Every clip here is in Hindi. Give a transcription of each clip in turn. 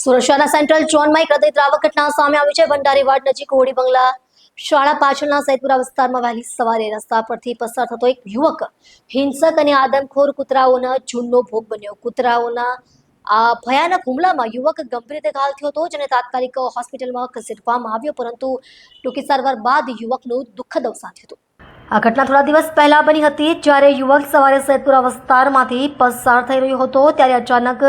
સુરક્ષાના સેન્ટ્રલ ઝોનમાં એક હૃદયદ્રાવક ઘટના સામે આવી છે। ભંડારીવાડ નજીક હોળી બંગલા શાળા પાછળના સૈદપુરા વિસ્તારમાં વહેલી સવારે રસ્તા પરથી પસાર થતો એક યુવક હિંસક અને આદમખોર કૂતરાઓના ઝુંડનો ભોગ બન્યો। કૂતરાઓના આ ભયાનક હુમલામાં યુવક ગંભીર રીતે ઘાયલ થયો હતો, જેને તાત્કાલિક હોસ્પિટલમાં ખસેડવામાં આવ્યો, પરંતુ ટૂંકી સારવાર બાદ યુવકનું દુઃખદ અવસાન થયું હતું। આ ઘટના થોડા દિવસ પહેલા બની હતી, જ્યારે યુવક સવારે સૈદપુરા વિસ્તારમાંથી પસાર થઈ રહ્યો હતો, ત્યારે અચાનક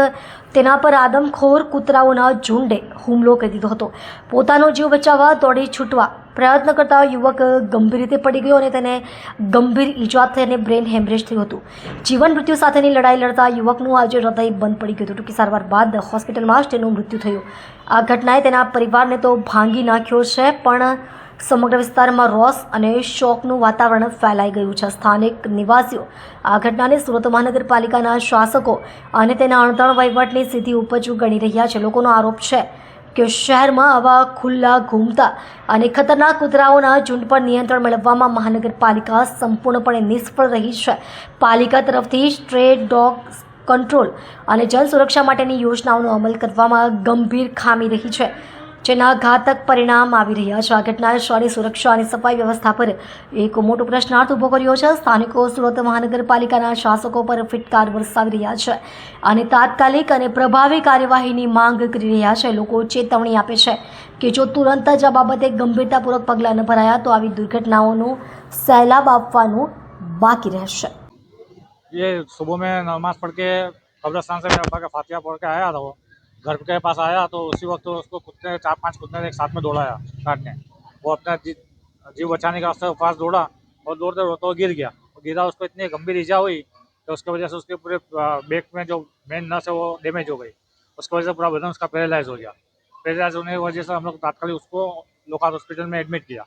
તેના પર આદમખોર કૂતરાઓના ઝુંડે હુમલો કરી દીધો હતો। પોતાનો જીવ બચાવવા દોડી છૂટવા પ્રયત્ન કરતા યુવક ગંભીર રીતે પડી ગયો અને તેને ગંભીર ઈજા થઈ અને બ્રેન હેમરેજ થયું હતું। જીવન મૃત્યુ સાથેની લડાઈ લડતા યુવકનું આજે હૃદય બંધ પડી ગયું હતું। ટૂંકી સારવાર બાદ હોસ્પિટલમાં જ તેનું મૃત્યુ થયું। આ ઘટનાએ તેના પરિવારને તો ભાંગી નાખ્યો છે, પણ સમગ્ર વિસ્તારમાં રોષ અને શોકનું વાતાવરણ ફેલાઈ ગયું છે। સ્થાનિક નિવાસીઓ આ ઘટનાને સુરત મહાનગરપાલિકાના શાસકો અને તેના અણધણ વહીવટની સીધી ઉપજ ગણી રહ્યા છે। લોકોનો આરોપ છે કે શહેરમાં આવા ખુલ્લા ઘૂમતા અને ખતરનાક કૂતરાઓના ઝુંડ પર નિયંત્રણ મેળવવામાં મહાનગરપાલિકા સંપૂર્ણપણે નિષ્ફળ રહી છે। પાલિકા તરફથી સ્ટ્રે ડોગ કંટ્રોલ અને જન સુરક્ષા માટેની યોજનાઓનો અમલ કરવામાં ગંભીર ખામી રહી છે, જેના ઘાતક પરિણામ આવી રહ્યા છે। આ ઘટનાએ શહેરી સુરક્ષા અને સફાઈ વ્યવસ્થા પર એક મોટો પ્રશ્નાર્થ ઊભો કર્યો છે। સ્થાનિકો સુરત મહાનગરપાલિકાના શાસકો પર ફિટકાર વરસાવી રહ્યા છે અને તાત્કાલિક અને પ્રભાવી કાર્યવાહીની માંગ કરી રહ્યા છે। લોકો ચેતવણી આપે છે કે જો તુરંત જ આ બાબતે ગંભીરતાપૂર્વક પગલાં ન ભરાયા તો આવી દુર્ઘટનાઓનું સैलाब આપવાનું બાકી રહેશે। ये सुबह में नमाज पढ़ के कब्रिस्तान से मेरे अब्बा का फातिहा पढ़ के आया था। वो घर के पास आया तो उसी वक्त उसको कुत्ते 4-5 कुत्ते ने एक साथ में दौड़ाया काटने। वो अपना जीव बचाने के रास्ते पास दौड़ा और दौड़ते दौड़ते वो गिर गया। वो गिरा, उसको इतनी गंभीर ईजा हुई कि उसकी वजह से उसके पूरे बैक में जो मेन नस है वो डैमेज हो गई। उसकी वजह से पूरा बदन उसका पैरालाइज हो गया। पैरालाइज होने की वजह से हम लोग तात्कालिक उसको लोकाल हॉस्पिटल में एडमिट किया।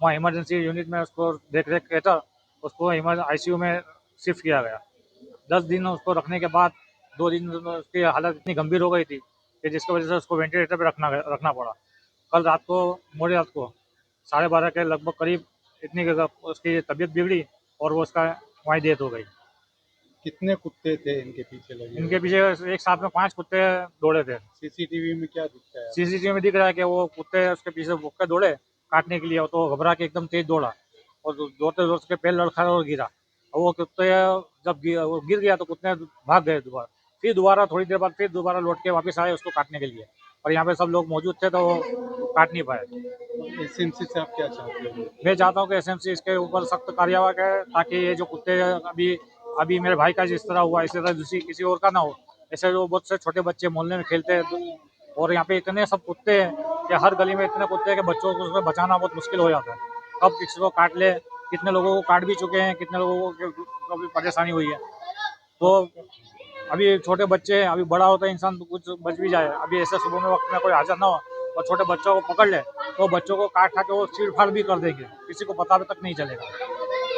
वहाँ इमरजेंसी यूनिट में उसको देख रेख के था, उसको ICU में शिफ्ट किया गया। 10 दिन उसको रखने के बाद 2 दिन उसकी हालत इतनी गंभीर हो गई थी कि जिसकी वजह से उसको वेंटिलेटर पर रखना पड़ा। कल रात को मोड़ी रात को 12:30 के लगभग करीब इतनी उसकी तबीयत बिगड़ी और वो उसका वहीं डेथ हो गई। कितने कुत्ते थे इनके पीछे लगे? इनके पीछे एक साथ में 5 कुत्ते दौड़े थे। सीसीटीवी में क्या दिखता है? सीसीटीवी में दिख रहा है कि वो कुत्ते उसके पीछे भूख के दौड़े काटने के लिए, तो घबरा के एकदम तेज दौड़ा और दौड़ते दौड़ते उसके पैर लड़खड़ा और गिरा। और वो कुत्ते जब वो गिर गया तो कुत्ते भाग गए दोबारा। फिर दोबारा थोड़ी देर बाद फिर दोबारा लौट के वापस आए उसको काटने के लिए, और यहाँ पे सब लोग मौजूद थे तो वो काट नहीं पाए। एसएमसी से आप क्या चाहते हो? मैं चाहता हूँ कि एसएमसी इसके ऊपर सख्त कार्यवाही करे, ताकि ये जो कुत्ते अभी मेरे भाई का जिस तरह हुआ इसी तरह दूसरी किसी और का ना हो। ऐसे जो बहुत से छोटे बच्चे मोहल्ले में खेलते हैं और यहाँ पे इतने सब कुत्ते हैं कि हर गली में इतने कुत्ते हैं कि बच्चों को उसमें बचाना बहुत मुश्किल हो जाता है। कब किसी को काट ले, कितने लोगों को काट भी चुके हैं, कितने लोगों को भी परेशानी हुई है। तो अभी छोटे बच्चे हैं, अभी बड़ा होता है इंसान तो कुछ बच भी जाए। अभी ऐसे सुबह में वक्त में कोई हाजिर ना हो और छोटे बच्चों को पकड़ ले तो बच्चों को काट खा के वो चीड़-फाड़ भी कर देंगे, किसी को पता तक नहीं चलेगा।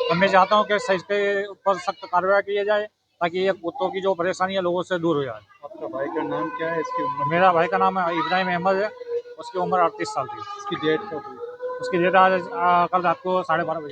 तो मैं चाहता हूँ कि इसके ऊपर सख्त कार्रवाई की जाए, ताकि ये कुत्तों की जो परेशानी है लोगों से दूर हो जाए। आपका भाई का नाम क्या है? इसकी उम्र? मेरा भाई का नाम है इब्राहिम अहमद है, उसकी उम्र 38 साल थी। इसकी डेट कब हुई? उसकी डेट आज कल रात को 12:30 बजे।